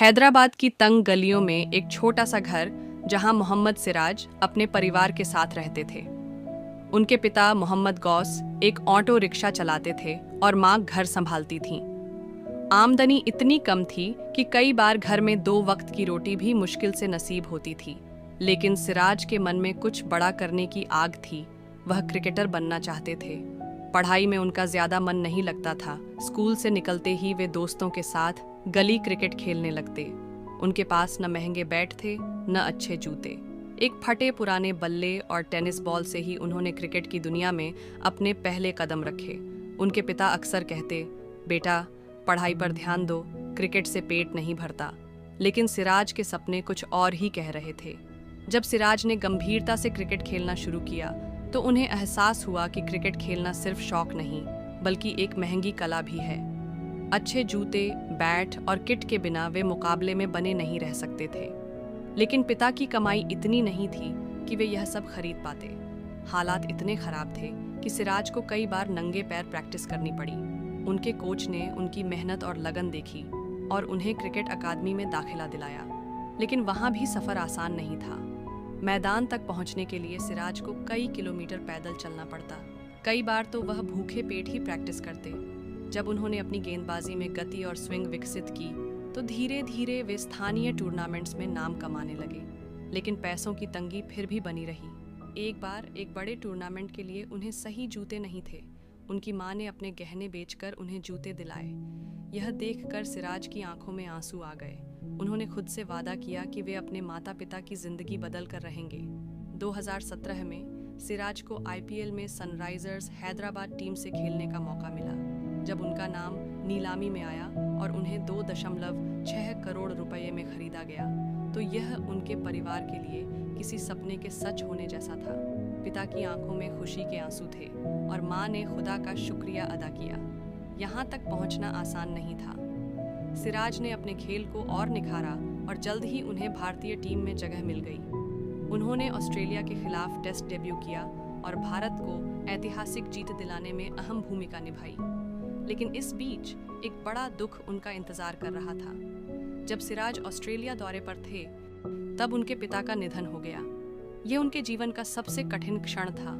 हैदराबाद की तंग गलियों में एक छोटा सा घर जहां मोहम्मद सिराज अपने परिवार के साथ रहते थे। उनके पिता मोहम्मद गौस एक ऑटो रिक्शा चलाते थे और मां घर संभालती थीं। आमदनी इतनी कम थी कि कई बार घर में 2 वक्त की रोटी भी मुश्किल से नसीब होती थी। लेकिन सिराज के मन में कुछ बड़ा करने की आग थी। वह क्रिकेटर बनना चाहते थे। पढ़ाई में उनका ज्यादा मन नहीं लगता था। स्कूल से निकलते ही वे दोस्तों के साथ गली क्रिकेट खेलने लगते। उनके पास न महंगे बैट थे न अच्छे जूते। एक फटे पुराने बल्ले और टेनिस बॉल से ही उन्होंने क्रिकेट की दुनिया में अपने पहले कदम रखे। उनके पिता अक्सर कहते, बेटा पढ़ाई पर ध्यान दो, क्रिकेट से पेट नहीं भरता। लेकिन सिराज के सपने कुछ और ही कह रहे थे। जब सिराज ने गंभीरता से क्रिकेट खेलना शुरू किया तो उन्हें एहसास हुआ कि क्रिकेट खेलना सिर्फ शौक नहीं बल्कि एक महंगी कला भी है। अच्छे जूते, बैट और किट के बिना वे मुकाबले में बने नहीं रह सकते थे। लेकिन पिता की कमाई इतनी नहीं थी कि वे यह सब खरीद पाते। हालात इतने खराब थे कि सिराज को कई बार नंगे पैर प्रैक्टिस करनी पड़ी। उनके कोच ने उनकी मेहनत और लगन देखी और उन्हें क्रिकेट अकादमी में दाखिला दिलाया। लेकिन वहाँ भी सफ़र आसान नहीं था। मैदान तक पहुँचने के लिए सिराज को कई किलोमीटर पैदल चलना पड़ता। कई बार तो वह भूखे पेट ही प्रैक्टिस करते। जब उन्होंने अपनी गेंदबाजी में गति और स्विंग विकसित की तो धीरे धीरे वे स्थानीय टूर्नामेंट्स में नाम कमाने लगे। लेकिन पैसों की तंगी फिर भी बनी रही। एक बार एक बड़े टूर्नामेंट के लिए उन्हें सही जूते नहीं थे। उनकी मां ने अपने गहने बेचकर उन्हें जूते दिलाए। यह देखकर सिराज की आंखों में आंसू आ गए। उन्होंने खुद से वादा किया कि वे अपने माता पिता की जिंदगी बदल कर रहेंगे। 2017 में सिराज को आईपीएल में सनराइजर्स हैदराबाद टीम से खेलने का मौका मिला। जब उनका नाम नीलामी में आया और उन्हें 2.6 करोड़ रुपए में खरीदा गया तो यह उनके परिवार के लिए किसी सपने के सच होने जैसा था। पिता की आंखों में खुशी के आंसू थे और मां ने खुदा का शुक्रिया अदा किया। यहाँ तक पहुँचना आसान नहीं था। सिराज ने अपने खेल को और निखारा और जल्द ही उन्हें भारतीय टीम में जगह मिल गई। उन्होंने ऑस्ट्रेलिया के खिलाफ टेस्ट डेब्यू किया और भारत को ऐतिहासिक जीत दिलाने में अहम भूमिका निभाई। लेकिन इस बीच एक बड़ा दुख उनका इंतजार कर रहा था। जब सिराज ऑस्ट्रेलिया दौरे पर थे तब उनके पिता का निधन हो गया। ये उनके जीवन का सबसे कठिन क्षण था।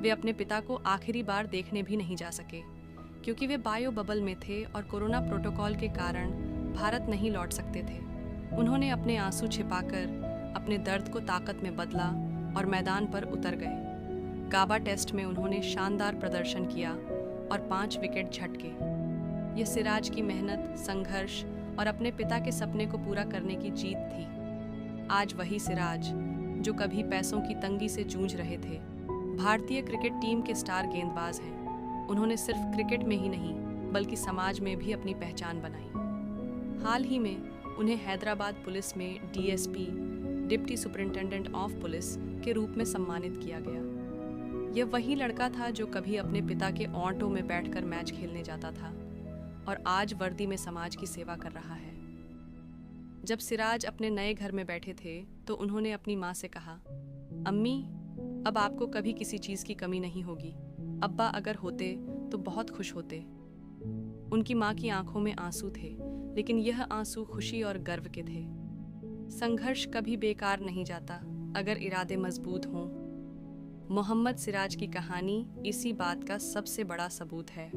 वे अपने पिता को आखिरी बार देखने भी नहीं जा सके क्योंकि वे बायो बबल में थे और कोरोना प्रोटोकॉल के कारण भारत नहीं लौट सकते थे। उन्होंने अपने आंसू छिपाकर अपने दर्द को ताकत में बदला और मैदान पर उतर गए। गाबा टेस्ट में उन्होंने शानदार प्रदर्शन किया और 5 विकेट झटके। ये सिराज की मेहनत, संघर्ष और अपने पिता के सपने को पूरा करने की जीत थी। आज वही सिराज जो कभी पैसों की तंगी से जूझ रहे थे, भारतीय क्रिकेट टीम के स्टार गेंदबाज हैं। उन्होंने सिर्फ क्रिकेट में ही नहीं बल्कि समाज में भी अपनी पहचान बनाई। हाल ही में उन्हें हैदराबाद पुलिस में DSP, deputy superintendent of police के रूप में सम्मानित किया गया। यह वही लड़का था जो कभी अपने पिता के ऑटो में बैठकर मैच खेलने जाता था और आज वर्दी में समाज की सेवा कर रहा है। जब सिराज अपने नए घर में बैठे थे तो उन्होंने अपनी माँ से कहा, अम्मी अब आपको कभी किसी चीज़ की कमी नहीं होगी। अब्बा अगर होते तो बहुत खुश होते। उनकी माँ की आंखों में आंसू थे, लेकिन यह आंसू खुशी और गर्व के थे। संघर्ष कभी बेकार नहीं जाता अगर इरादे मजबूत हों। मोहम्मद सिराज की कहानी इसी बात का सबसे बड़ा सबूत है।